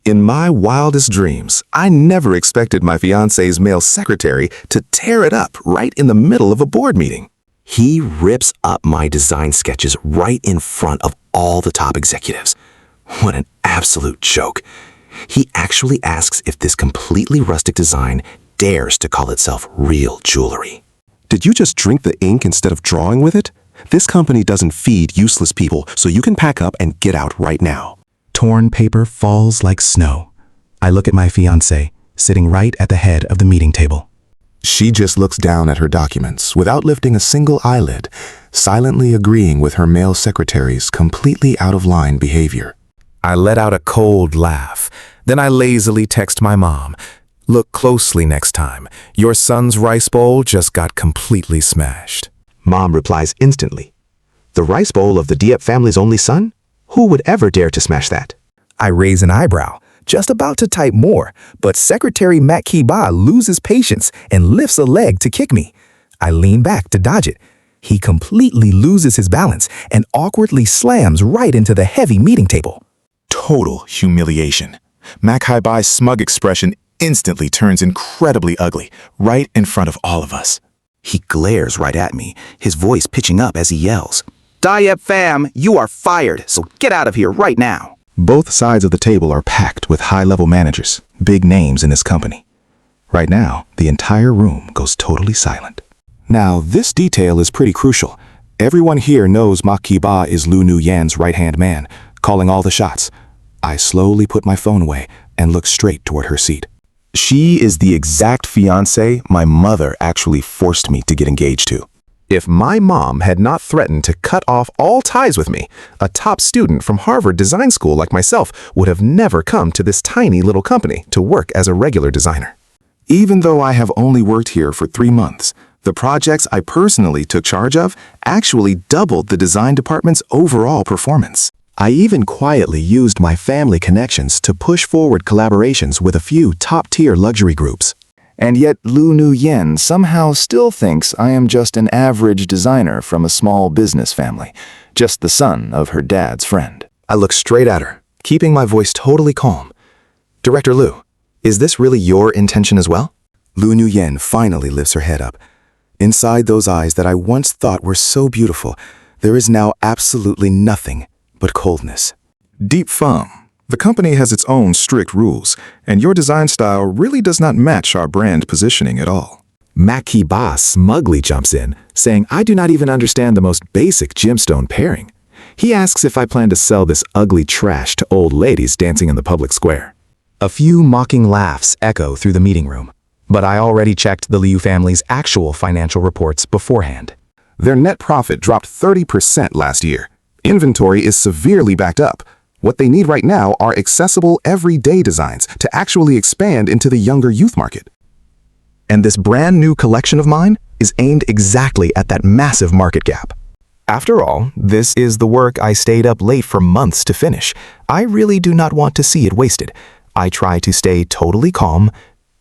In my wildest dreams, I never expected my fiancé's male secretary to tear it up right in the middle of a board meeting. He rips up my design sketches right in front of all the top executives. What an absolute joke. He actually asks if this completely rustic design dares to call itself real jewelry. Did you just drink the ink instead of drawing with it? This company doesn't feed useless people, so you can pack up and get out right now. Torn paper falls like snow. I look at my fiancée, sitting right at the head of the meeting table. She just looks down at her documents without lifting a single eyelid, silently agreeing with her male secretary's completely out-of-line behavior. I let out a cold laugh. Then I lazily text my mom, "Look closely next time. Your son's rice bowl just got completely smashed." Mom replies instantly, "The rice bowl of the Dieppe family's only son? Who would ever dare to smash that?" I raise an eyebrow, just about to type more, but Secretary Makiba loses patience and lifts a leg to kick me. I lean back to dodge it. He completely loses his balance and awkwardly slams right into the heavy meeting table. Total humiliation. Makiba's smug expression instantly turns incredibly ugly, right in front of all of us. He glares right at me, his voice pitching up as he yells, "Dieppe fam, you are fired, so get out of here right now." Both sides of the table are packed with high-level managers, big names in this company. Right now, the entire room goes totally silent. Now, this detail is pretty crucial. Everyone here knows Makiba is Lu Nuyen's right-hand man, calling all the shots. I slowly put my phone away and look straight toward her seat. She is the exact fiancée my mother actually forced me to get engaged to. If my mom had not threatened to cut off all ties with me, a top student from Harvard Design School like myself would have never come to this tiny little company to work as a regular designer. Even though I have only worked here for 3 months, the projects I personally took charge of actually doubled the design department's overall performance. I even quietly used my family connections to push forward collaborations with a few top-tier luxury groups. And yet Lu Nuyen somehow still thinks I am just an average designer from a small business family, just the son of her dad's friend. I look straight at her, keeping my voice totally calm. "Director Lu, is this really your intention as well?" Lu Nuyen finally lifts her head up. Inside those eyes that I once thought were so beautiful, there is now absolutely nothing but coldness. "Deep Femme, the company has its own strict rules, and your design style really does not match our brand positioning at all." Makiba smugly jumps in, saying I do not even understand the most basic gemstone pairing. He asks if I plan to sell this ugly trash to old ladies dancing in the public square. A few mocking laughs echo through the meeting room, but I already checked the Liu family's actual financial reports beforehand. Their net profit dropped 30% last year. Inventory is severely backed up. What they need right now are accessible everyday designs to actually expand into the younger youth market. And this brand new collection of mine is aimed exactly at that massive market gap. After all, this is the work I stayed up late for months to finish. I really do not want to see it wasted. I try to stay totally calm.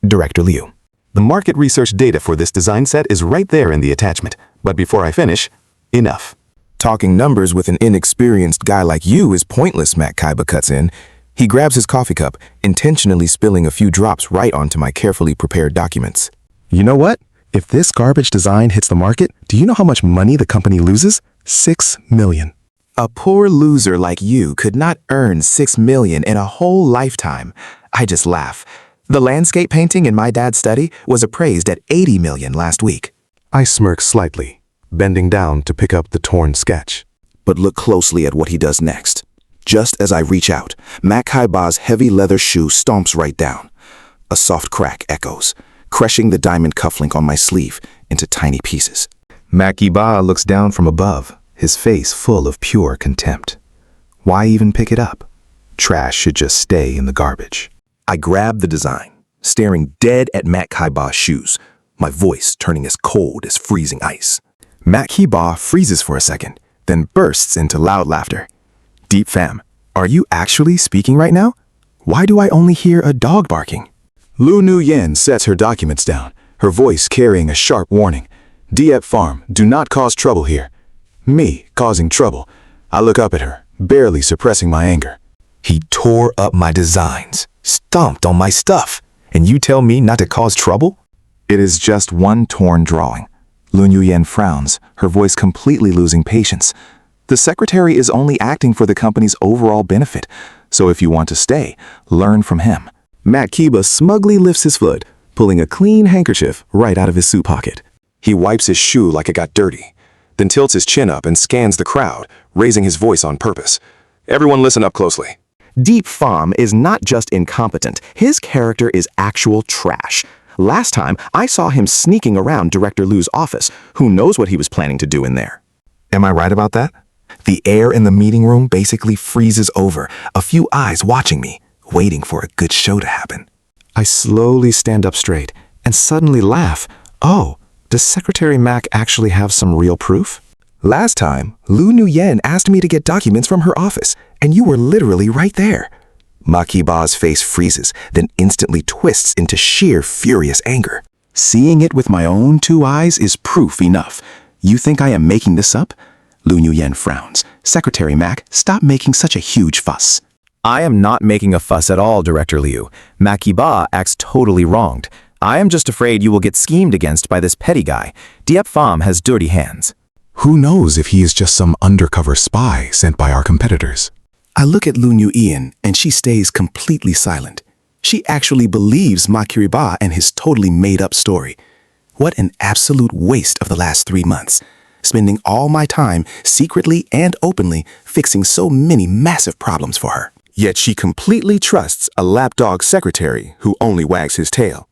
Director Liu. The market research data for this design set is right there in the attachment. But before I finish, enough. Talking numbers with an inexperienced guy like you is pointless, Makiba cuts in. He grabs his coffee cup, intentionally spilling a few drops right onto my carefully prepared documents. You know what? If this garbage design hits the market, do you know how much money the company loses? $6 million. A poor loser like you could not earn $6 million in a whole lifetime. I just laugh. The landscape painting in my dad's study was appraised at $80 million last week. I smirk slightly, bending down to pick up the torn sketch. But look closely at what he does next. Just as I reach out, Makiba's heavy leather shoe stomps right down. A soft crack echoes, crushing the diamond cufflink on my sleeve into tiny pieces. Makiba looks down from above, his face full of pure contempt. Why even pick it up? Trash should just stay in the garbage. I grab the design, staring dead at Makiba's shoes, my voice turning as cold as freezing ice. Makiba freezes for a second, then bursts into loud laughter. Deep Fam, are you actually speaking right now? Why do I only hear a dog barking? Lu Nuyen sets her documents down, her voice carrying a sharp warning. Dieppe Farm, do not cause trouble here. Me causing trouble. I look up at her, barely suppressing my anger. He tore up my designs. Stomped on my stuff, and you tell me not to cause trouble? It is just one torn drawing. Lun Yuyen frowns, her voice completely losing patience. The secretary is only acting for the company's overall benefit, so if you want to stay, learn from him. Matt Kiba smugly lifts his foot, pulling a clean handkerchief right out of his suit pocket. He wipes his shoe like it got dirty, then tilts his chin up and scans the crowd, raising his voice on purpose. Everyone listen up closely. Deep Pham is not just incompetent, his character is actual trash. Last time, I saw him sneaking around Director Lu's office. Who knows what he was planning to do in there? Am I right about that? The air in the meeting room basically freezes over, a few eyes watching me, waiting for a good show to happen. I slowly stand up straight and suddenly laugh. Oh, does Secretary Mac actually have some real proof? Last time, Lu Nguyen asked me to get documents from her office, and you were literally right there. Ma Qiba's face freezes, then instantly twists into sheer furious anger. Seeing it with my own 2 eyes is proof enough. You think I am making this up? Lu Nguyen frowns. Secretary Mac, stop making such a huge fuss. I am not making a fuss at all, Director Liu. Ma Qiba acts totally wronged. I am just afraid you will get schemed against by this petty guy. Diep Pham has dirty hands. Who knows if he is just some undercover spy sent by our competitors? I look at Lu Nguyen and she stays completely silent. She actually believes Ma Qiba and his totally made-up story. What an absolute waste of the last 3 months. Spending all my time secretly and openly fixing so many massive problems for her. Yet she completely trusts a lapdog secretary who only wags his tail.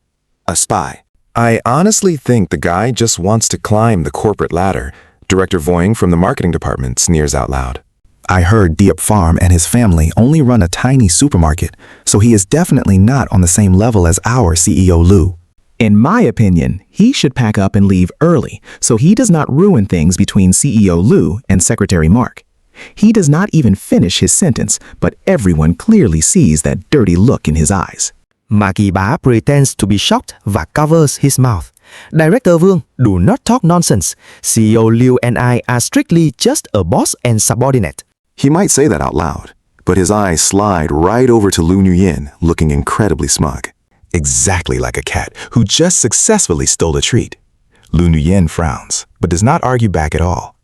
A spy. I honestly think the guy just wants to climb the corporate ladder. Director Voying from the marketing department sneers out loud. I heard Diep Pham and his family only run a tiny supermarket, so he is definitely not on the same level as our CEO Lu. In my opinion, he should pack up and leave early so he does not ruin things between CEO Lu and Secretary Mark. He does not even finish his sentence, but everyone clearly sees that dirty look in his eyes. Ma Qiba pretends to be shocked và covers his mouth. Director Vương, do not talk nonsense. CEO Liu and I are strictly just a boss and subordinate. He might say that out loud, but his eyes slide right over to Lu Nguyen, looking incredibly smug. Exactly like a cat who just successfully stole a treat. Lu Nguyen frowns, but does not argue back at all.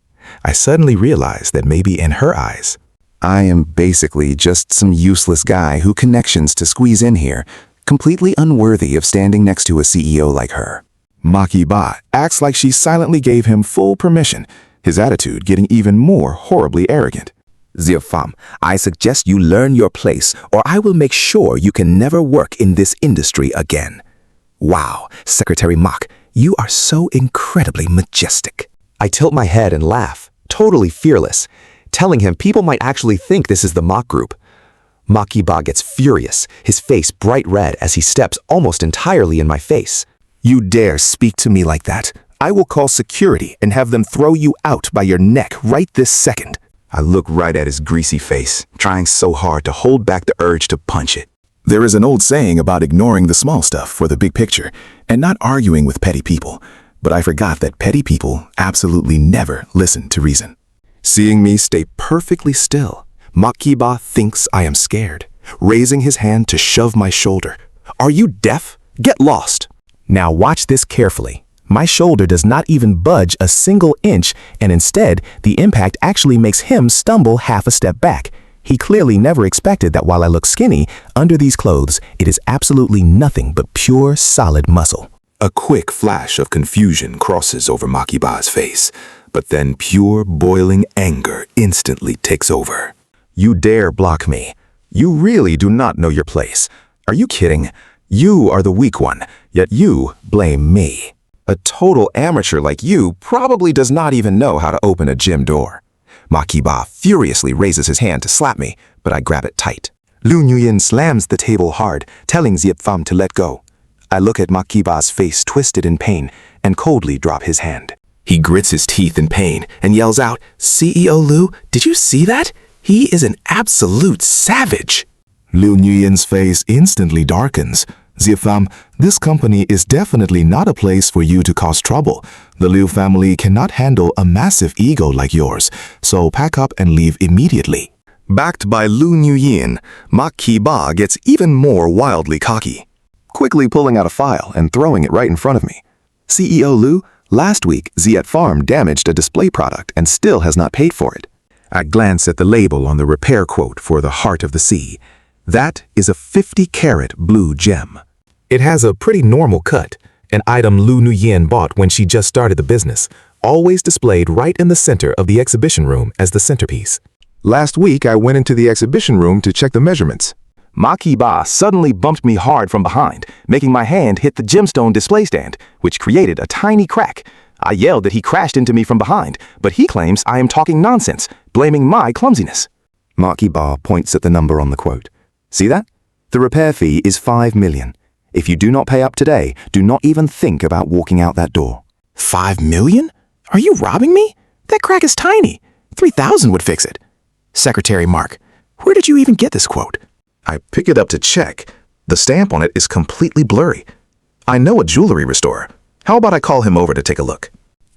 I suddenly realize that maybe in her eyes, I am basically just some useless guy who connections to squeeze in here, completely unworthy of standing next to a CEO like her. Ma Qiba acts like she silently gave him full permission, his attitude getting even more horribly arrogant. Diep Pham, I suggest you learn your place or I will make sure you can never work in this industry again. Wow, Secretary Mark, you are so incredibly majestic. I tilt my head and laugh, totally fearless, telling him people might actually think this is the mock group. Ma Qiba gets furious, his face bright red as he steps almost entirely in my face. You dare speak to me like that? I will call security and have them throw you out by your neck right this second. I look right at his greasy face, trying so hard to hold back the urge to punch it. There is an old saying about ignoring the small stuff for the big picture and not arguing with petty people, but I forgot that petty people absolutely never listen to reason. seeing me stay perfectly still, Ma Qiba thinks I am scared, raising his hand to shove my shoulder. Are you deaf? Get lost. Now watch this carefully. My shoulder does not even budge a single inch, and instead, the impact actually makes him stumble half a step back. He clearly never expected that while I look skinny, under these clothes, it is absolutely nothing but pure, solid muscle. A quick flash of confusion crosses over Ma Qiba's face, but then pure, boiling anger instantly takes over. You dare block me. You really do not know your place. Are you kidding? You are the weak one, yet you blame me. A total amateur like you probably does not even know how to open a gym door. Ma Qiba furiously raises his hand to slap me, but I grab it tight. Lu Nguyen slams the table hard, telling Diep Pham to let go. I look at Ma Qiba's face twisted in pain and coldly drop his hand. He grits his teeth in pain and yells out, "CEO Lu, did you see that? He is an absolute savage." Lu Nguyen's face instantly darkens. Diep Pham, this company is definitely not a place for you to cause trouble. The Liu family cannot handle a massive ego like yours, so pack up and leave immediately. Backed by Lu Nguyen, Mak Ki-ba gets even more wildly cocky, quickly pulling out a file and throwing it right in front of me. CEO Lu, last week Ziet Farm damaged a display product and still has not paid for it. I glance at the label on the repair quote for the Heart of the Sea. That is a 50-carat blue gem. It has a pretty normal cut, an item Lu Nguyen bought when she just started the business, always displayed right in the center of the exhibition room as the centerpiece. Last week, I went into the exhibition room to check the measurements. Mak Ki-ba suddenly bumped me hard from behind, making my hand hit the gemstone display stand, which created a tiny crack. I yelled that he crashed into me from behind, but he claims I am talking nonsense, blaming my clumsiness. Mak Ki-ba points at the number on the quote. See that? The repair fee is 5 million. If you do not pay up today, do not even think about walking out that door. 5 million? Are you robbing me? That crack is tiny. 3,000 would fix it. Secretary Mark, where did you even get this quote? I pick it up to check. The stamp on it is completely blurry. I know a jewelry restorer. How about I call him over to take a look?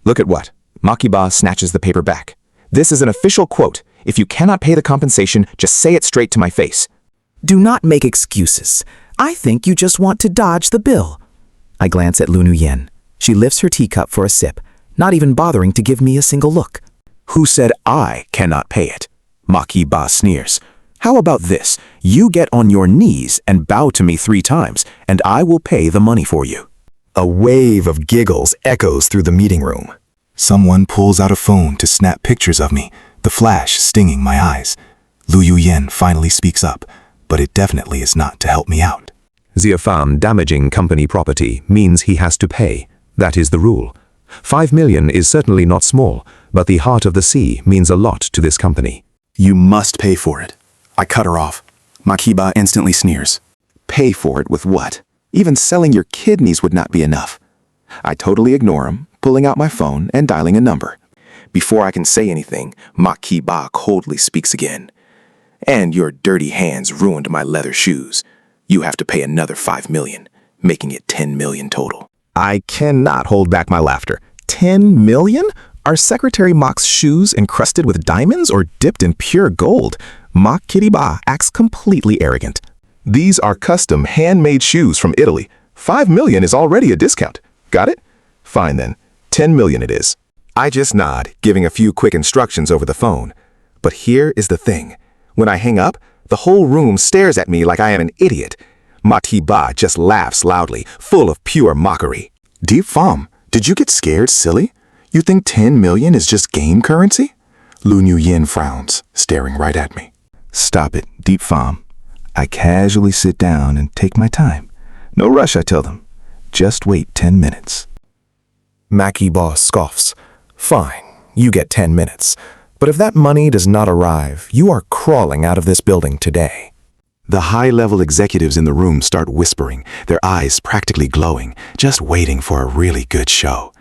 Look at what? Mak Ki-ba snatches the paper back. This is an official quote. If you cannot pay the compensation, just say it straight to my face. Do not make excuses. I think you just want to dodge the bill. I glance at Lu Nguyen. She lifts her teacup for a sip, not even bothering to give me a single look. Who said I cannot pay it? Mak Ki-ba sneers. How about this? You get on your knees and bow to me 3 times, and I will pay the money for you. A wave of giggles echoes through the meeting room. Someone pulls out a phone to snap pictures of me, the flash stinging my eyes. Lu Yuyen finally speaks up, but it definitely is not to help me out. Ziet Farm damaging company property means he has to pay. That is the rule. 5 million is certainly not small, but the Heart of the Sea means a lot to this company. You must pay for it. I cut her off. Mak Ki-ba instantly sneers. Pay for it with what? Even selling your kidneys would not be enough. I totally ignore him, pulling out my phone and dialing a number. Before I can say anything, Mak Ki-ba coldly speaks again. And your dirty hands ruined my leather shoes. You have to pay another 5 million, making it 10 million total. I cannot hold back my laughter. 10 million? Are Secretary Mak's shoes encrusted with diamonds or dipped in pure gold? Mak Ki-ba acts completely arrogant. These are custom handmade shoes from Italy. 5 million is already a discount. Got it? Fine then. 10 million it is. I just nod, giving a few quick instructions over the phone. But here is the thing. When I hang up, the whole room stares at me like I am an idiot. Mak Ki-ba just laughs loudly, full of pure mockery. Deep Farm, did you get scared, silly? You think 10 million is just game currency? Lu Nguyen frowns, staring right at me. Stop it, Deep Farm. I casually sit down and take my time. No rush, I tell them. Just wait 10 minutes. Mak Ki-ba scoffs. Fine, you get 10 minutes. But if that money does not arrive, you are crawling out of this building today. The high-level executives in the room start whispering, their eyes practically glowing, just waiting for a really good show.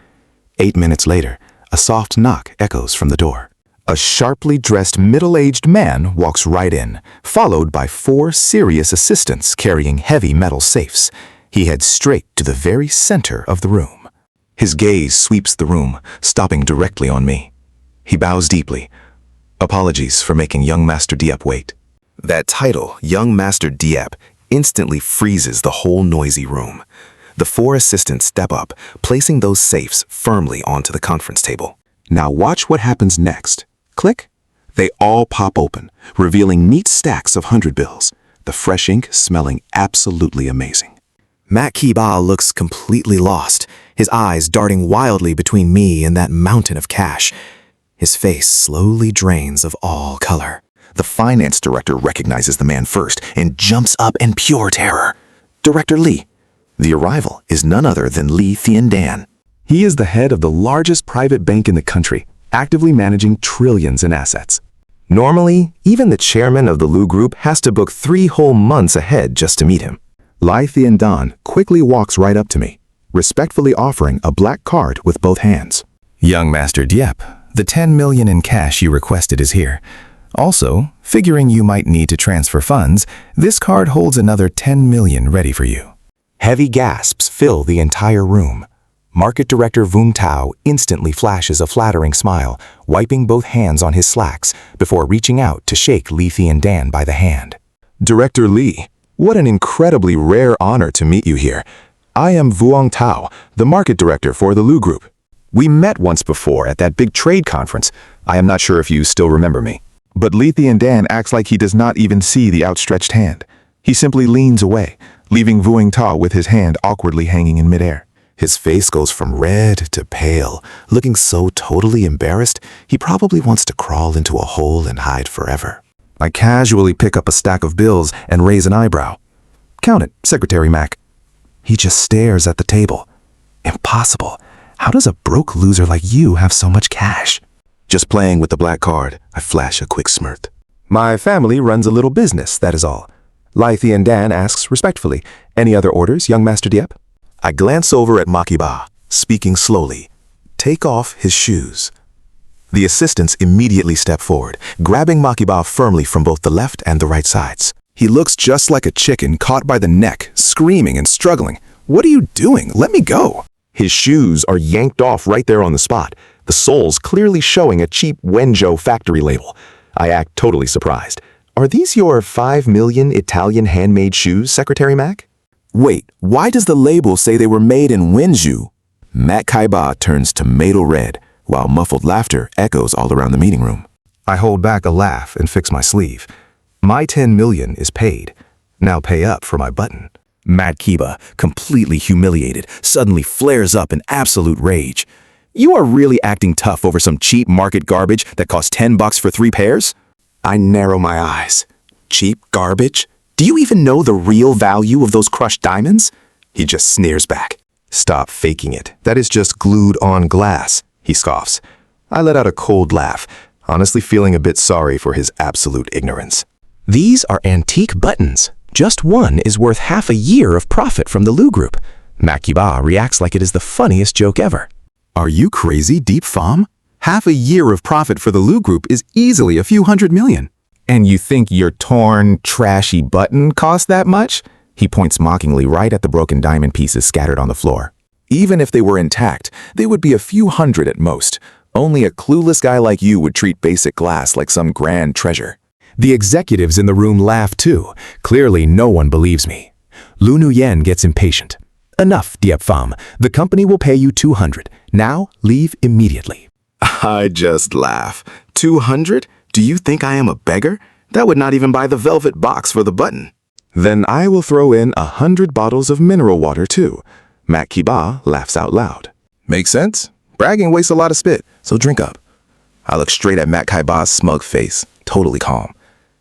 8 minutes later, a soft knock echoes from the door. A sharply dressed middle-aged man walks right in, followed by 4 serious assistants carrying heavy metal safes. He heads straight to the very center of the room. His gaze sweeps the room, stopping directly on me. He bows deeply. Apologies for making young Master Diep wait. That title, Young Master Diep, instantly freezes the whole noisy room. The 4 assistants step up, placing those safes firmly onto the conference table. Now watch what happens next. Click. They all pop open, revealing neat stacks of 100 bills, the fresh ink smelling absolutely amazing. Mak Ki-ba looks completely lost, his eyes darting wildly between me and that mountain of cash. His face slowly drains of all color. The finance director recognizes the man first and jumps up in pure terror. Director Lee. The arrival is none other than Lee Thien Dan. He is the head of the largest private bank in the country, actively managing trillions in assets. Normally, even the chairman of the Lu Group has to book 3 whole months ahead just to meet him. Lee Thien Dan quickly walks right up to me, respectfully offering a black card with both hands. Young Master Diep, the 10 million in cash you requested is here. Also, figuring you might need to transfer funds, this card holds another 10 million ready for you. Heavy gasps fill the entire room. Market Director Vung Tao instantly flashes a flattering smile, wiping both hands on his slacks before reaching out to shake Li and Dan by the hand. Director Li, what an incredibly rare honor to meet you here. I am Vuong Tao, the market director for the Lu Group. We met once before at that big trade conference. I am not sure if you still remember me. But Li and Dan acts like he does not even see the outstretched hand. He simply leans away, leaving Vuong Tao with his hand awkwardly hanging in midair. His face goes from red to pale, looking so totally embarrassed, he probably wants to crawl into a hole and hide forever. I casually pick up a stack of bills and raise an eyebrow. Count it, Secretary Mac. He just stares at the table. Impossible. How does a broke loser like you have so much cash? Just playing with the black card, I flash a quick smirk. My family runs a little business, that is all. Li and Dan asks respectfully, any other orders, young Master Dieppe? I glance over at Makiba, speaking slowly. Take off his shoes. The assistants immediately step forward, grabbing Makiba firmly from both the left and the right sides. He looks just like a chicken caught by the neck, screaming and struggling. What are you doing? Let me go. His shoes are yanked off right there on the spot, the soles clearly showing a cheap Wenzhou factory label. I act totally surprised. Are these your 5 million Italian handmade shoes, Secretary Mac? Wait, why does the label say they were made in Wenzhou? Matt Kaiba turns tomato red, while muffled laughter echoes all around the meeting room. I hold back a laugh and fix my sleeve. My 10 million is paid. Now pay up for my button. Matt Kiba, completely humiliated, suddenly flares up in absolute rage. You are really acting tough over some cheap market garbage that costs $10 for 3 pairs? I narrow my eyes. Cheap garbage? Do you even know the real value of those crushed diamonds? He just sneers back. Stop faking it. That is just glued on glass, he scoffs. I let out a cold laugh, honestly feeling a bit sorry for his absolute ignorance. These are antique buttons. Just one is worth half a year of profit from the Lu Group. Makiba reacts like it is the funniest joke ever. Are you crazy, Deep Pham? Half a year of profit for the Lu Group is easily a few $100 million. And you think your torn, trashy button cost that much? He points mockingly right at the broken diamond pieces scattered on the floor. Even if they were intact, they would be a few hundred at most. Only a clueless guy like you would treat basic glass like some grand treasure. The executives in the room laugh too. Clearly, no one believes me. Lu Nuyen gets impatient. Enough, Dieppe Pham. The company will pay you 200. Now, leave immediately. I just laugh. 200? Do you think I am a beggar? That would not even buy the velvet box for the button. Then I will throw in 100 bottles of mineral water too. Matt Kiba laughs out loud. Makes sense. Bragging wastes a lot of spit, so drink up. I look straight at Matt Kaiba's smug face, totally calm.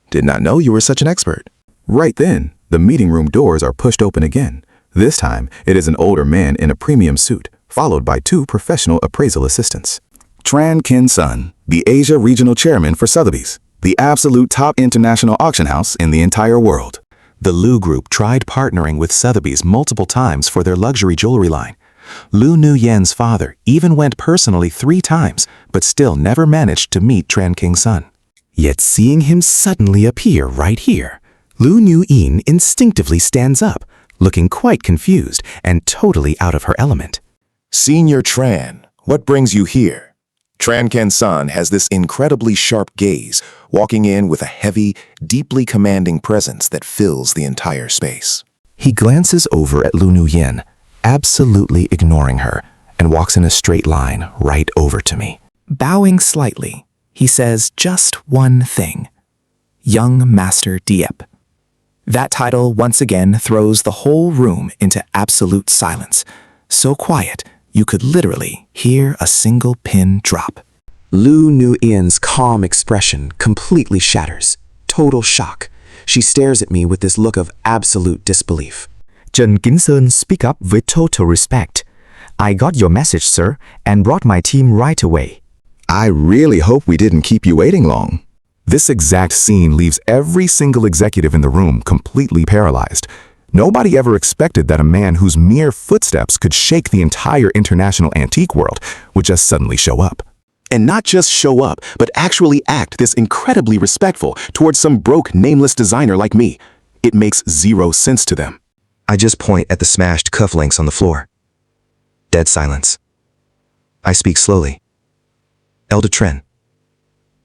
Did not know you were such an expert. Right then, the meeting room doors are pushed open again. This time, it is an older man in a premium suit, followed by 2 professional appraisal assistants. Tran Kin Sun, the Asia Regional Chairman for Sotheby's, the absolute top international auction house in the entire world. The Lu Group tried partnering with Sotheby's multiple times for their luxury jewelry line. Lu Nuyen's father even went personally 3 times, but still never managed to meet Tran King Sun. Yet seeing him suddenly appear right here, Lu Nuyen instinctively stands up, looking quite confused and totally out of her element. Senior Tran, what brings you here? Tran Ken Sun has this incredibly sharp gaze, walking in with a heavy, deeply commanding presence that fills the entire space. He glances over at Lu Nuyen, absolutely ignoring her, and walks in a straight line right over to me. Bowing slightly, he says just one thing. Young Master Dieppe. That title once again throws the whole room into absolute silence, so quiet you could literally hear a single pin drop. Lu Nuyen's calm expression completely shatters. Total shock. She stares at me with this look of absolute disbelief. Trần Kính Sơn speak up with total respect. I got your message, sir, and brought my team right away. I really hope we didn't keep you waiting long. This exact scene leaves every single executive in the room completely paralyzed. Nobody ever expected that a man whose mere footsteps could shake the entire international antique world would just suddenly show up. And not just show up, but actually act this incredibly respectful towards some broke, nameless designer like me. It makes zero sense to them. I just point at the smashed cufflinks on the floor. Dead silence. I speak slowly. Elder Tren,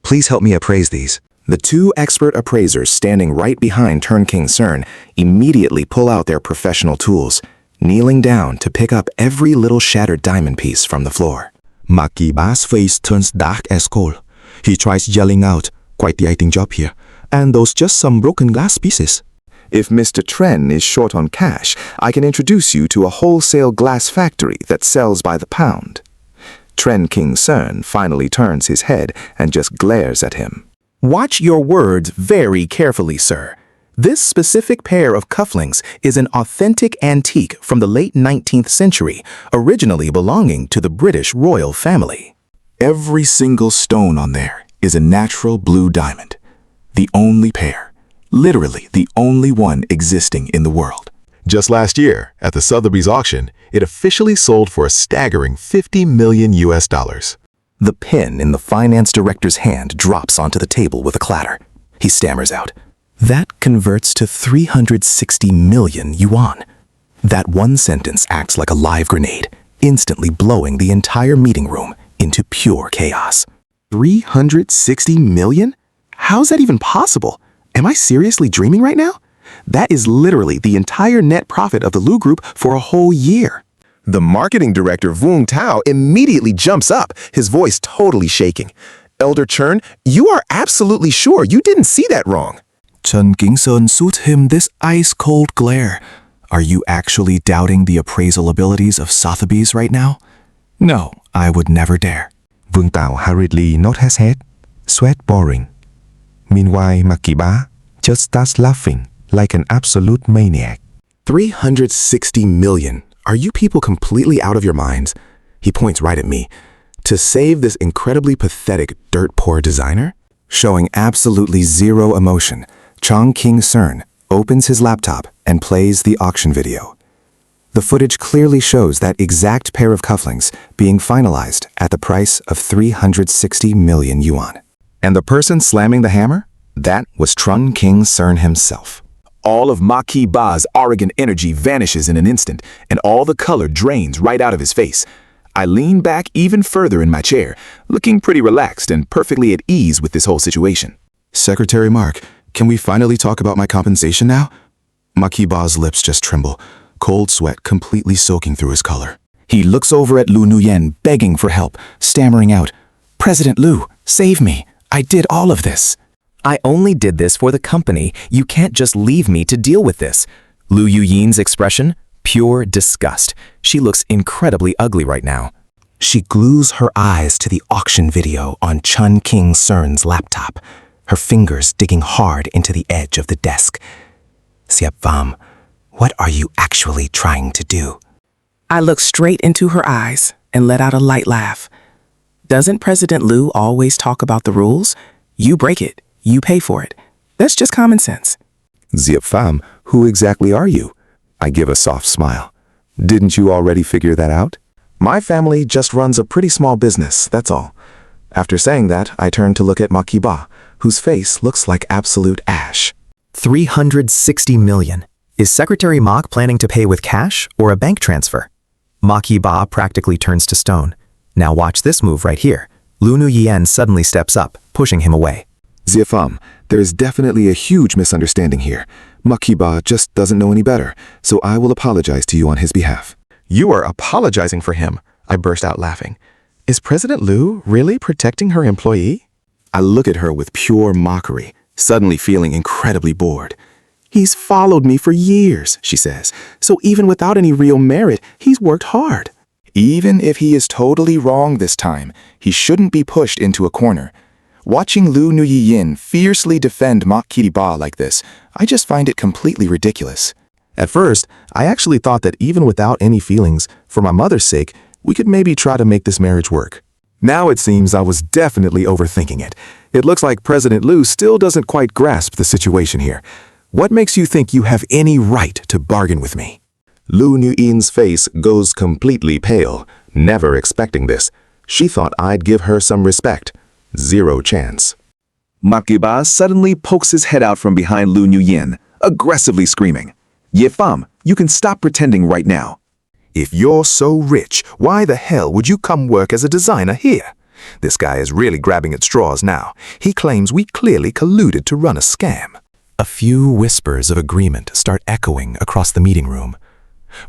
please help me appraise these. The two expert appraisers standing right behind Turn King Cern immediately pull out their professional tools, kneeling down to pick up every little shattered diamond piece from the floor. Makiba's face turns dark as coal. He tries yelling out, "Quite the acting job here. And those just some broken glass pieces." If Mr. Tren is short on cash, I can introduce you to a wholesale glass factory that sells by the pound. Tren King Cern finally turns his head and just glares at him. Watch your words very carefully, sir. This specific pair of cufflinks is an authentic antique from the late 19th century, originally belonging to the British royal family. Every single stone on there is a natural blue diamond. The only pair. Literally the only one existing in the world. Just last year, at the Sotheby's auction, it officially sold for a staggering $50 million. The pen in the finance director's hand drops onto the table with a clatter. He stammers out. That converts to 360 million yuan. That one sentence acts like a live grenade, instantly blowing the entire meeting room into pure chaos. 360 million? How's that even possible? Am I seriously dreaming right now? That is literally the entire net profit of the Lu Group for a whole year. The marketing director, Vung Tao, immediately jumps up, his voice totally shaking. Elder Chern, you are absolutely sure you didn't see that wrong. Chen Gingsun suit him this ice-cold glare. Are you actually doubting the appraisal abilities of Sotheby's right now? No, I would never dare. Vương Tao hurriedly nods his head, sweat pouring. Meanwhile, Makiba just starts laughing like an absolute maniac. 360 million. Are you people completely out of your minds? He points right at me. To save this incredibly pathetic, dirt-poor designer? Showing absolutely zero emotion, Chong King Cern opens his laptop and plays the auction video. The footage clearly shows that exact pair of cufflinks being finalized at the price of 360 million yuan. And the person slamming the hammer? That was Trun King Cern himself. All of Maki Ba's arrogant energy vanishes in an instant, and all the color drains right out of his face. I lean back even further in my chair, looking pretty relaxed and perfectly at ease with this whole situation. Secretary Mark, can we finally talk about my compensation now? Maki Ba's lips just tremble, cold sweat completely soaking through his color. He looks over at Lu Nuyen, begging for help, stammering out, "President Lu, save me. I did all of this." I only did this for the company. You can't just leave me to deal with this. Lu Yuyin's expression? Pure disgust. She looks incredibly ugly right now. She glues her eyes to the auction video on Chun King Cern's laptop, her fingers digging hard into the edge of the desk. Siap Vam, what are you actually trying to do? I looked straight into her eyes and let out a light laugh. Doesn't President Lu always talk about the rules? You break it. You pay for it. That's just common sense. Ziap Pham, who exactly are you? I give a soft smile. Didn't you already figure that out? My family just runs a pretty small business, that's all. After saying that, I turn to look at Maki Ba, whose face looks like absolute ash. 360 million. Is Secretary Mok planning to pay with cash or a bank transfer? Maki Ba practically turns to stone. Now watch this move right here. Lu Nuyen suddenly steps up, pushing him away. Ziafam, there is definitely a huge misunderstanding here. Maki Ba just doesn't know any better, so I will apologize to you on his behalf. You are apologizing for him, I burst out laughing. Is President Lu really protecting her employee? I look at her with pure mockery, suddenly feeling incredibly bored. He's followed me for years, she says, so even without any real merit, he's worked hard. Even if he is totally wrong this time, he shouldn't be pushed into a corner. Watching Lu Nuyin fiercely defend Maki Ba like this, I just find it completely ridiculous. At first, I actually thought that even without any feelings, for my mother's sake, we could maybe try to make this marriage work. Now it seems I was definitely overthinking it. It looks like President Lu still doesn't quite grasp the situation here. What makes you think you have any right to bargain with me? Lu Nuyin's face goes completely pale, never expecting this. She thought I'd give her some respect. Zero chance. Maki Ba suddenly pokes his head out from behind Lu Nuyin, aggressively screaming, "Ye Fam, you can stop pretending right now." If you're so rich, why the hell would you come work as a designer here? This guy is really grabbing at straws now. He claims we clearly colluded to run a scam. A few whispers of agreement start echoing across the meeting room.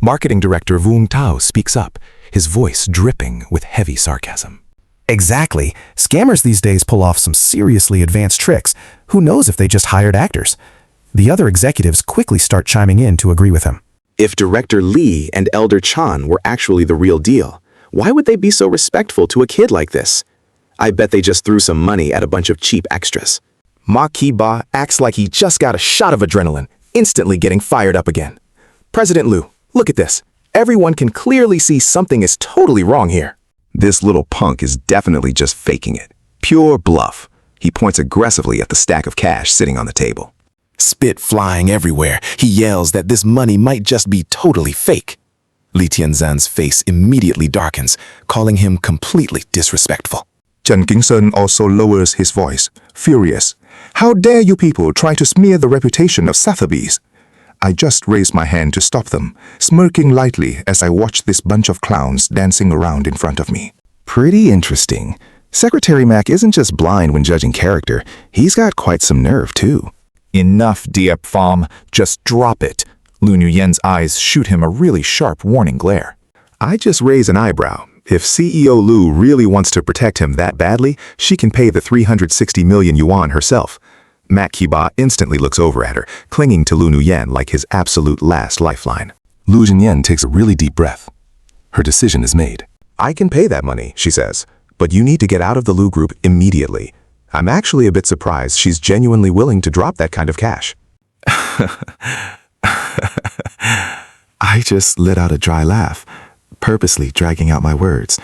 Marketing Director Wung Tao speaks up, his voice dripping with heavy sarcasm. Exactly. Scammers these days pull off some seriously advanced tricks. Who knows if they just hired actors? The other executives quickly start chiming in to agree with him. If Director Lee and Elder Chan were actually the real deal, why would they be so respectful to a kid like this? I bet they just threw some money at a bunch of cheap extras. Ma Ki-ba acts like he just got a shot of adrenaline, instantly getting fired up again. President Liu, look at this. Everyone can clearly see something is totally wrong here. This little punk is definitely just faking it. Pure bluff. He points aggressively at the stack of cash sitting on the table. Spit flying everywhere, he yells that this money might just be totally fake. Li Tianzhan's face immediately darkens, calling him completely disrespectful. Chen Qingsheng also lowers his voice, furious. How dare you people try to smear the reputation of Sotheby's? I just raised my hand to stop them, smirking lightly as I watched this bunch of clowns dancing around in front of me. Pretty interesting. Secretary Mac isn't just blind when judging character, he's got quite some nerve too. Enough, Diep Pham. Just drop it. Lu Nuyen's eyes shoot him a really sharp warning glare. I just raise an eyebrow. If CEO Lu really wants to protect him that badly, she can pay the 360 million yuan herself. Mac Ki-ba instantly looks over at her, clinging to Lu Nuyen like his absolute last lifeline. Lu Jinyan takes a really deep breath. Her decision is made. I can pay that money, she says, but you need to get out of the Lu Group immediately. I'm actually a bit surprised she's genuinely willing to drop that kind of cash. I just let out a dry laugh, purposely dragging out my words.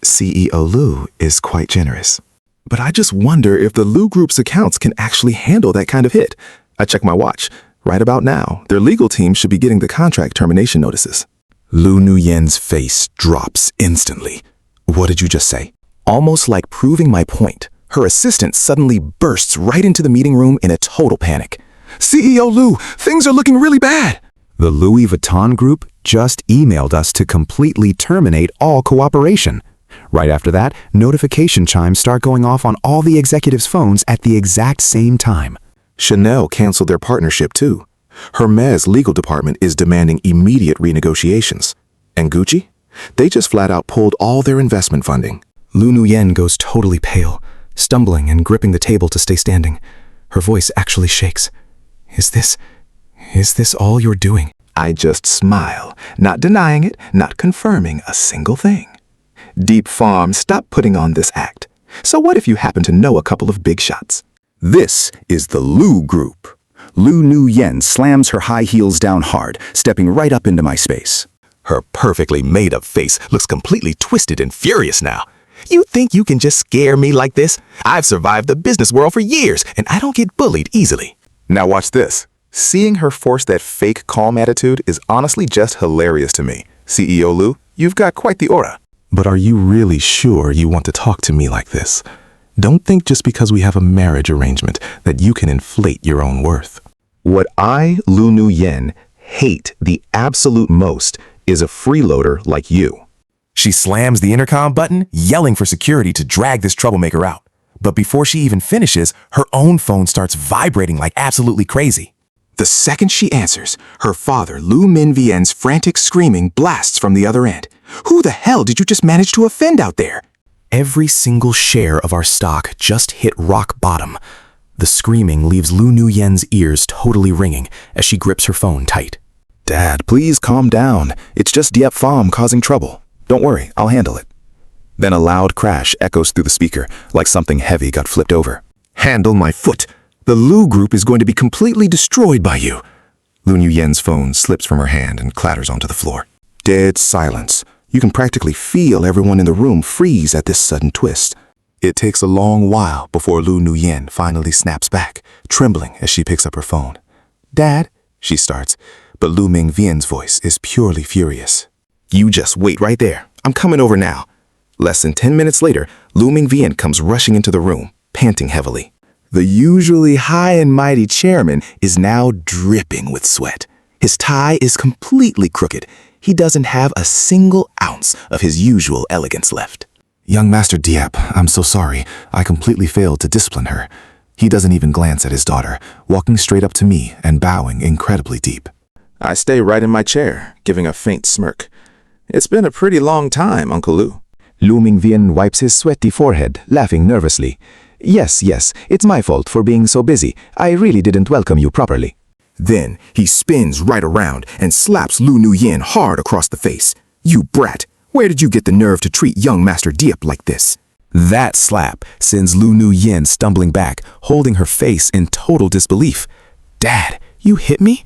CEO Lu is quite generous. But I just wonder if the Lu Group's accounts can actually handle that kind of hit. I check my watch. Right about now, their legal team should be getting the contract termination notices. Lu Nuyen's face drops instantly. What did you just say? Almost like proving my point, her assistant suddenly bursts right into the meeting room in a total panic. CEO Lu, things are looking really bad. The Louis Vuitton Group just emailed us to completely terminate all cooperation. Right after that, notification chimes start going off on all the executives' phones at the exact same time. Chanel canceled their partnership too. Hermès legal department is demanding immediate renegotiations. And Gucci? They just flat out pulled all their investment funding. Lu Nuyen goes totally pale, stumbling and gripping the table to stay standing. Her voice actually shakes. Is this all you're doing? I just smile, not denying it, not confirming a single thing. Diep Pham, stop putting on this act. So what if you happen to know a couple of big shots? This is the Lu Group. Lu Nuyen slams her high heels down hard, stepping right up into my space. Her perfectly made-up face looks completely twisted and furious now. You think you can just scare me like this? I've survived the business world for years, and I don't get bullied easily. Now watch this. Seeing her force that fake calm attitude is honestly just hilarious to me. CEO Lu, you've got quite the aura. But are you really sure you want to talk to me like this? Don't think just because we have a marriage arrangement that you can inflate your own worth. What I, Lu Nuyen, hate the absolute most is a freeloader like you. She slams the intercom button, yelling for security to drag this troublemaker out. But before she even finishes, her own phone starts vibrating like absolutely crazy. The second she answers, her father, Lu Minvien's frantic screaming blasts from the other end. Who the hell did you just manage to offend out there? Every single share of our stock just hit rock bottom. The screaming leaves Lu Nuyen's ears totally ringing as she grips her phone tight. Dad, please calm down. It's just Diep Pham causing trouble. Don't worry, I'll handle it. Then a loud crash echoes through the speaker, like something heavy got flipped over. Handle my foot. The Lu Group is going to be completely destroyed by you. Lu Nuyen's phone slips from her hand and clatters onto the floor. Dead silence. You can practically feel everyone in the room freeze at this sudden twist. It takes a long while before Lu Nuyen finally snaps back, trembling as she picks up her phone. Dad, she starts, but Lu Mingvien's voice is purely furious. You just wait right there. I'm coming over now. Less than 10 minutes later, Lu Mingvien comes rushing into the room, panting heavily. The usually high and mighty chairman is now dripping with sweat. His tie is completely crooked. He doesn't have a single ounce of his usual elegance left. Young Master Diep, I'm so sorry. I completely failed to discipline her. He doesn't even glance at his daughter, walking straight up to me and bowing incredibly deep. I stay right in my chair, giving a faint smirk. It's been a pretty long time, Uncle Lu. Lu Mingvian wipes his sweaty forehead, laughing nervously. Yes, it's my fault for being so busy. I really didn't welcome you properly. Then he spins right around and slaps Lu Nuyen hard across the face. You brat, where did you get the nerve to treat young Master Diep like this? That slap sends Lu Nuyen stumbling back, holding her face in total disbelief. Dad, you hit me?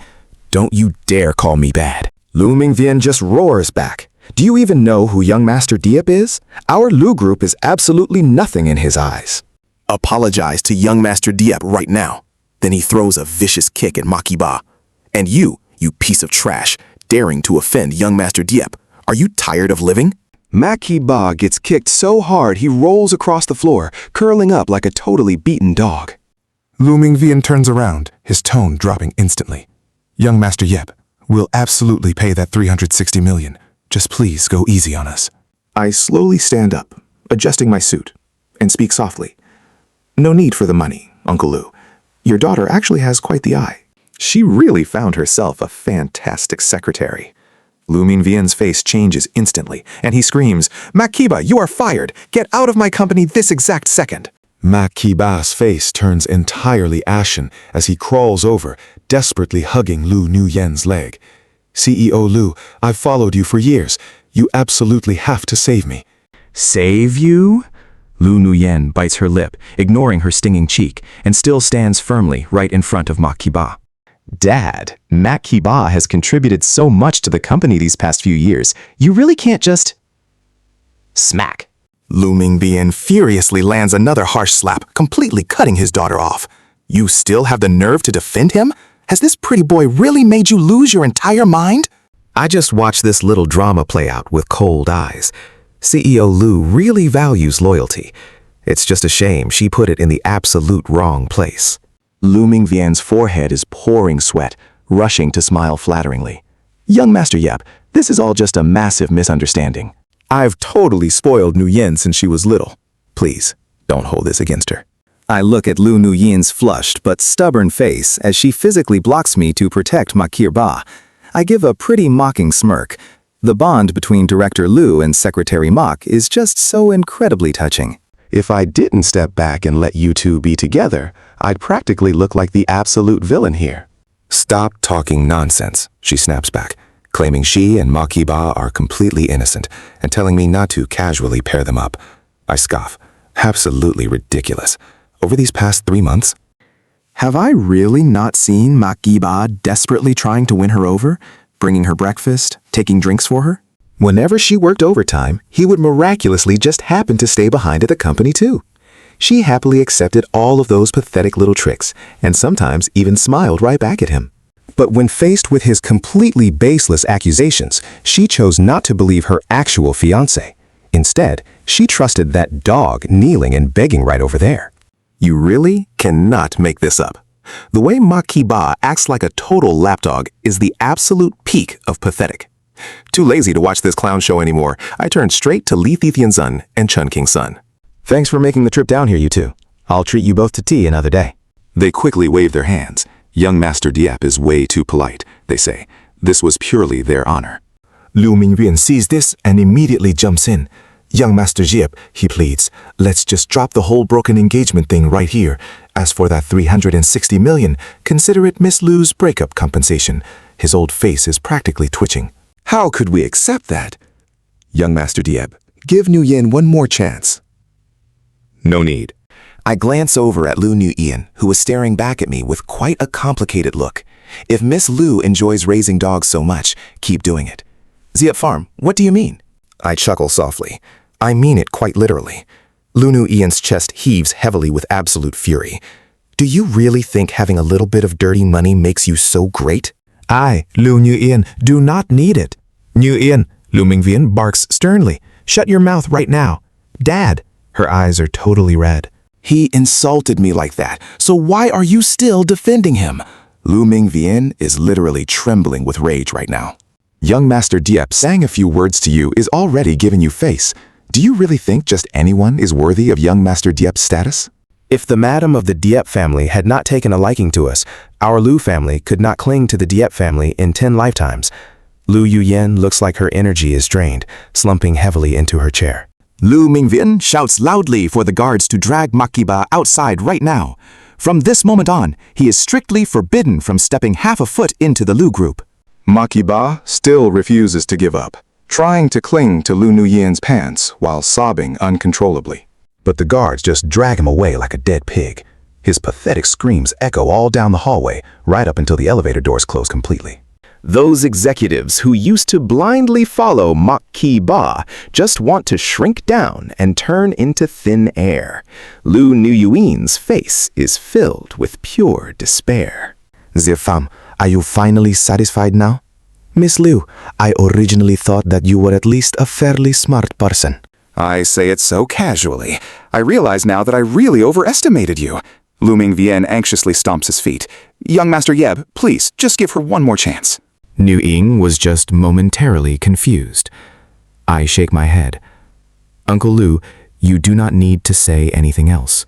Don't you dare call me bad. Lu Mingvian just roars back. Do you even know who young Master Diep is? Our Lu group is absolutely nothing in his eyes. Apologize to young Master Diep right now. Then he throws a vicious kick at Makiba. And you piece of trash, daring to offend young Master Diep. Are you tired of living? Makiba gets kicked so hard he rolls across the floor, curling up like a totally beaten dog. Lu Mingvian turns around, his tone dropping instantly. Young Master Yep, we'll absolutely pay that 360 million. Just please go easy on us. I slowly stand up, adjusting my suit, and speak softly. No need for the money, Uncle Lu. Your daughter actually has quite the eye. She really found herself a fantastic secretary. Lu Mingvian's face changes instantly, and he screams, Makiba, you are fired! Get out of my company this exact second! Makiba's face turns entirely ashen as he crawls over, desperately hugging Lu Nuyen's leg. CEO Lu, I've followed you for years. You absolutely have to save me. Save you? Lu Nuyen bites her lip, ignoring her stinging cheek, and still stands firmly right in front of Makiba. Dad, Makiba has contributed so much to the company these past few years. You really can't just... Smack. Lu Mingvian furiously lands another harsh slap, completely cutting his daughter off. You still have the nerve to defend him? Has this pretty boy really made you lose your entire mind? I just watched this little drama play out with cold eyes. CEO Lu really values loyalty. It's just a shame she put it in the absolute wrong place. Lu Mingvian's forehead is pouring sweat, rushing to smile flatteringly. Young Master Yep, this is all just a massive misunderstanding. I've totally spoiled Nuyen since she was little. Please, don't hold this against her. I look at Lu Nuyen's flushed but stubborn face as she physically blocks me to protect Makirba. I give a pretty mocking smirk. The bond between Director Lu and Secretary Mak is just so incredibly touching. If I didn't step back and let you two be together, I'd practically look like the absolute villain here. Stop talking nonsense, she snaps back, claiming she and Makiba are completely innocent and telling me not to casually pair them up. I scoff. Absolutely ridiculous. Over these past 3 months, Have I really not seen Makiba desperately trying to win her over, bringing her breakfast, taking drinks for her? Whenever she worked overtime, he would miraculously just happen to stay behind at the company too. She happily accepted all of those pathetic little tricks, and sometimes even smiled right back at him. But when faced with his completely baseless accusations, she chose not to believe her actual fiancé. Instead, she trusted that dog kneeling and begging right over there. You really cannot make this up. The way Makiba acts like a total lapdog is the absolute peak of pathetic. Too lazy to watch this clown show anymore, I turned straight to Lee Thithian's son and Chun King's son. Thanks for making the trip down here, you two. I'll treat you both to tea another day. They quickly wave their hands. Young Master Diep is way too polite, they say. This was purely their honor. Lu Mingvian sees this and immediately jumps in. Young Master Diep, he pleads, let's just drop the whole broken engagement thing right here. As for that 360 million, consider it Miss Lu's breakup compensation. His old face is practically twitching. How could we accept that? Young Master Diep, give Nuyen one more chance. no need. I glance over at Lu Nuyen, who was staring back at me with quite a complicated look. If Miss Lu enjoys raising dogs so much, keep doing it. Diep Farm, what do you mean? I chuckle softly. I mean it quite literally. Lu Nuyen's chest heaves heavily with absolute fury. Do you really think having a little bit of dirty money makes you so great? I, Lu Nuyen, do not need it. Nuyen, Lu Mingvian barks sternly. Shut your mouth right now. Dad. Her eyes are totally red. He insulted me like that, so why are you still defending him? Lu Mingvian is literally trembling with rage right now. Young Master Diep saying a few words to you is already giving you face. Do you really think just anyone is worthy of Young Master Diep's status? If the madam of the Diep family had not taken a liking to us, our Lu family could not cling to the Diep family in 10 lifetimes. Lu Yuyen looks like her energy is drained, slumping heavily into her chair. Lu Mingvian shouts loudly for the guards to drag Makiba outside right now. From this moment on, he is strictly forbidden from stepping half a foot into the Lu group. Makiba still refuses to give up, trying to cling to Lu Nuyen's pants while sobbing uncontrollably. But the guards just drag him away like a dead pig. His pathetic screams echo all down the hallway, right up until the elevator doors close completely. Those executives who used to blindly follow Makiba just want to shrink down and turn into thin air. Lu Nuyuin's face is filled with pure despair. Dear femme, are you finally satisfied now? Miss Liu, I originally thought that you were at least a fairly smart person. I say it so casually. I realize now that I really overestimated you. Lu Mingvian anxiously stomps his feet. Young Master Yeb, please, just give her one more chance. Nu Ying was just momentarily confused. I shake my head. Uncle Lu, you do not need to say anything else.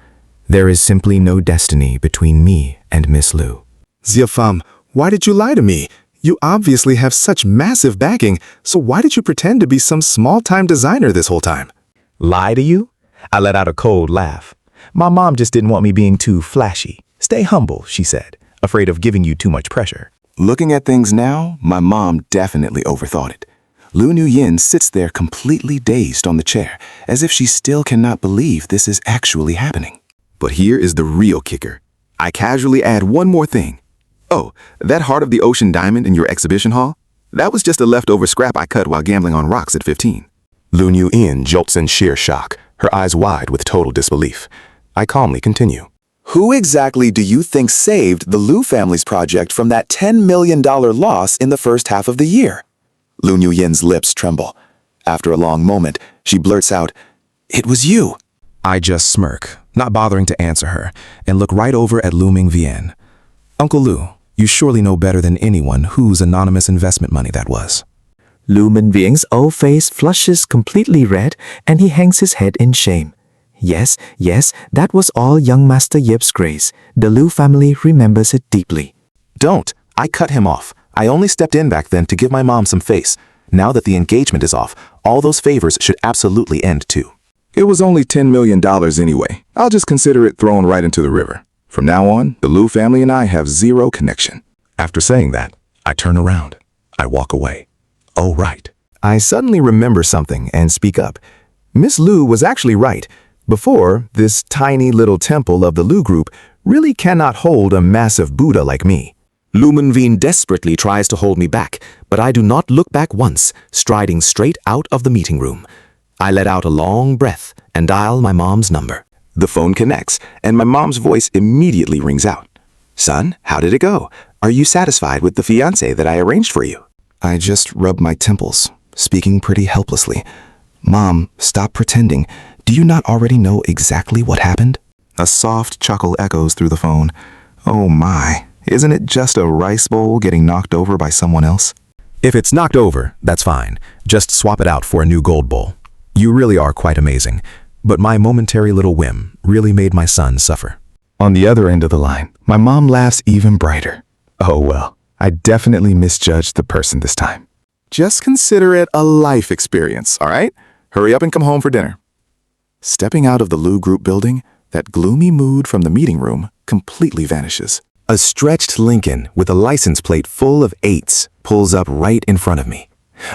There is simply no destiny between me and Miss Lu. Dear femme, why did you lie to me? You obviously have such massive backing, so why did you pretend to be some small-time designer this whole time? Lie to you? I let out a cold laugh. My mom just didn't want me being too flashy. Stay humble, she said, afraid of giving you too much pressure. Looking at things now, my mom definitely overthought it. Lu Nuyen sits there completely dazed on the chair, as if she still cannot believe this is actually happening. But here is the real kicker. I casually add one more thing. Oh, that Heart of the Ocean diamond in your exhibition hall? That was just a leftover scrap I cut while gambling on rocks at 15. Lu Nuyen jolts in sheer shock, her eyes wide with total disbelief. I calmly continue. Who exactly do you think saved the Lu family's project from that $10 million loss in the first half of the year? Lu Nuyen's lips tremble. After a long moment, she blurts out, "It was you." I just smirk, not bothering to answer her, and look right over at Lu Mingvian. Uncle Lu, you surely know better than anyone whose anonymous investment money that was. Lu Mingvian's old face flushes completely red, and he hangs his head in shame. Yes, that was all young Master Yip's grace. The Lu family remembers it deeply. Don't. I cut him off. I only stepped in back then to give my mom some face. Now that the engagement is off, all those favors should absolutely end too. It was only $10 million anyway. I'll just consider it thrown right into the river. From now on, the Lu family and I have zero connection. After saying that, I turn around. I walk away. Oh, right. I suddenly remember something and speak up. Miss Lu was actually right. Before, this tiny little temple of the Lu group really cannot hold a massive Buddha like me. Lu Mingvian desperately tries to hold me back, but I do not look back once, striding straight out of the meeting room. I let out a long breath and dial my mom's number. The phone connects, and my mom's voice immediately rings out. "Son, how did it go? Are you satisfied with the fiancé that I arranged for you?" I just rub my temples, speaking pretty helplessly. Mom, stop pretending. Do you not already know exactly what happened? A soft chuckle echoes through the phone. Oh my, isn't it just a rice bowl getting knocked over by someone else? If it's knocked over, that's fine. Just swap it out for a new gold bowl. You really are quite amazing. But my momentary little whim really made my son suffer. On the other end of the line, my mom laughs even brighter. Oh well, I definitely misjudged the person this time. Just consider it a life experience, all right? Hurry up and come home for dinner. Stepping out of the Lu Group building, that gloomy mood from the meeting room completely vanishes. A stretched Lincoln with a license plate full of 8s pulls up right in front of me.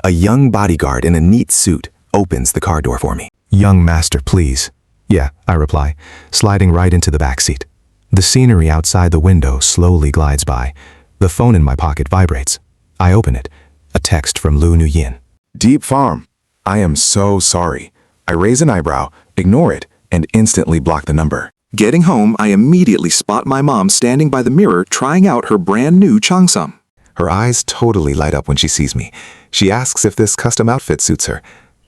A young bodyguard in a neat suit opens the car door for me. "Young master, please." "Yeah," I reply, sliding right into the back seat. The scenery outside the window slowly glides by. The phone in my pocket vibrates. I open it. A text from Lu Nuyen. "Deep Farm, I am so sorry." I raise an eyebrow, ignore it, and instantly block the number. Getting home, I immediately spot my mom standing by the mirror trying out her brand new cheongsam. Her eyes totally light up when she sees me. She asks if this custom outfit suits her.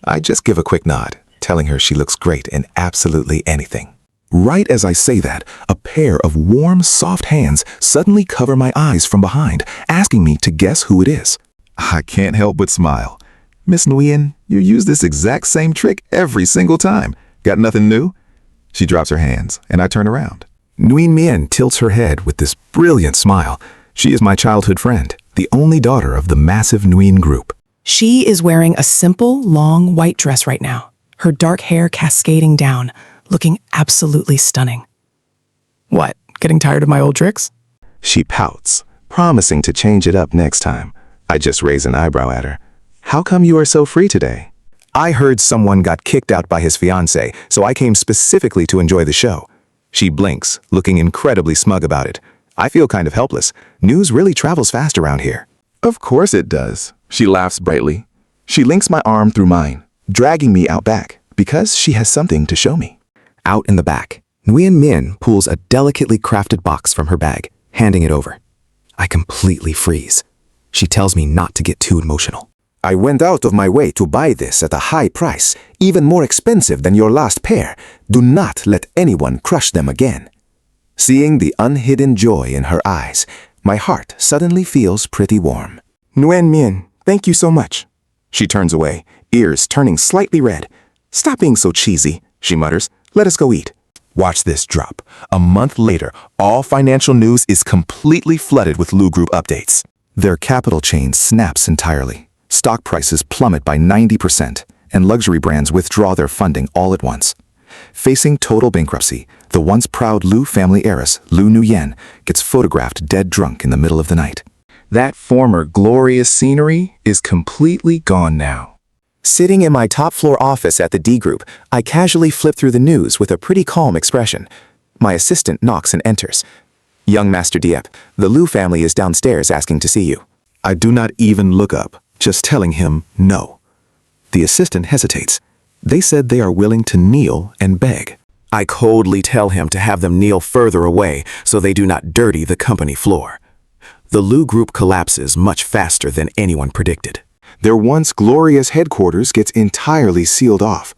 I just give a quick nod, telling her she looks great in absolutely anything. Right as I say that, a pair of warm, soft hands suddenly cover my eyes from behind, asking me to guess who it is. I can't help but smile. Miss Nguyen, you use this exact same trick every single time. Got nothing new? She drops her hands, and I turn around. Nguyen Mien tilts her head with this brilliant smile. She is my childhood friend, the only daughter of the massive Nguyen group. She is wearing a simple, long white dress right now, her dark hair cascading down, looking absolutely stunning. What, getting tired of my old tricks? She pouts, promising to change it up next time. I just raise an eyebrow at her. How come you are so free today? I heard someone got kicked out by his fiancée, so I came specifically to enjoy the show. She blinks, looking incredibly smug about it. I feel kind of helpless. News really travels fast around here. Of course it does. She laughs brightly. She links my arm through mine, dragging me out back, because she has something to show me. Out in the back, Nguyen Min pulls a delicately crafted box from her bag, handing it over. I completely freeze. She tells me not to get too emotional. I went out of my way to buy this at a high price, even more expensive than your last pair. Do not let anyone crush them again. Seeing the unhidden joy in her eyes, my heart suddenly feels pretty warm. Nguyen Mien, thank you so much. She turns away, ears turning slightly red. Stop being so cheesy, she mutters. Let us go eat. Watch this drop. A month later, all financial news is completely flooded with Lu Group updates. Their capital chain snaps entirely. Stock prices plummet by 90%, and luxury brands withdraw their funding all at once. Facing total bankruptcy, the once proud Lu family heiress, Lu Nguyen, gets photographed dead drunk in the middle of the night. That former glorious scenery is completely gone now. Sitting in my top floor office at the D Group, I casually flip through the news with a pretty calm expression. My assistant knocks and enters. Young Master Dieppe, the Lu family is downstairs asking to see you. I do not even look up, just telling him no. The assistant hesitates. They said they are willing to kneel and beg. I coldly tell him to have them kneel further away so they do not dirty the company floor. The Lu Group collapses much faster than anyone predicted. Their once glorious headquarters gets entirely sealed off.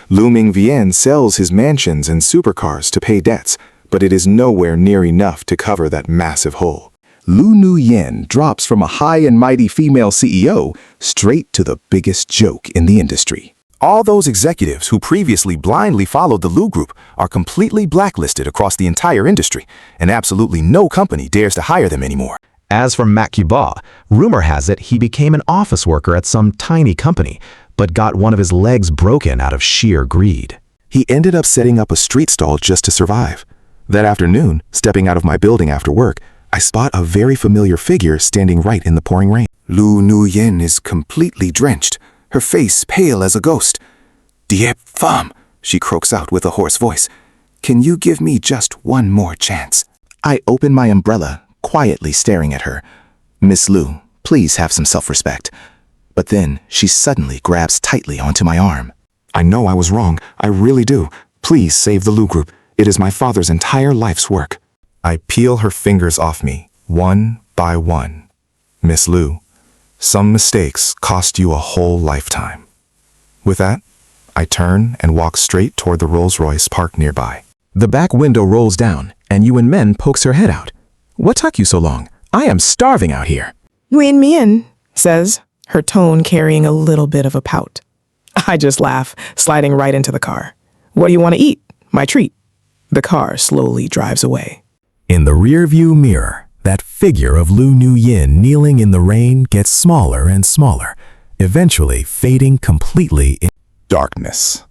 Lu Mingvien sells his mansions and supercars to pay debts, but it is nowhere near enough to cover that massive hole. Lu Nguyen drops from a high and mighty female CEO straight to the biggest joke in the industry. All those executives who previously blindly followed the Lu Group are completely blacklisted across the entire industry, and absolutely no company dares to hire them anymore. As for Mac Cuba, rumor has it he became an office worker at some tiny company, but got one of his legs broken out of sheer greed. He ended up setting up a street stall just to survive. That afternoon, stepping out of my building after work, I spot a very familiar figure standing right in the pouring rain. Lu Nguyen is completely drenched, her face pale as a ghost. "Dieppe femme," she croaks out with a hoarse voice. "Can you give me just one more chance?" I open my umbrella, quietly staring at her. "Miss Lu, please have some self-respect." But then she suddenly grabs tightly onto my arm. "I know I was wrong. I really do. Please save the Lu Group. It is my father's entire life's work." I peel her fingers off me, one by one. "Miss Lu, some mistakes cost you a whole lifetime." With that, I turn and walk straight toward the Rolls-Royce parked nearby. The back window rolls down, and Yuan Men pokes her head out. "What took you so long? I am starving out here." Nguyen Mien says, her tone carrying a little bit of a pout. I just laugh, sliding right into the car. "What do you want to eat? My treat." The car slowly drives away. In the rearview mirror, that figure of Lu Nguyen kneeling in the rain gets smaller and smaller, eventually fading completely in Darkness.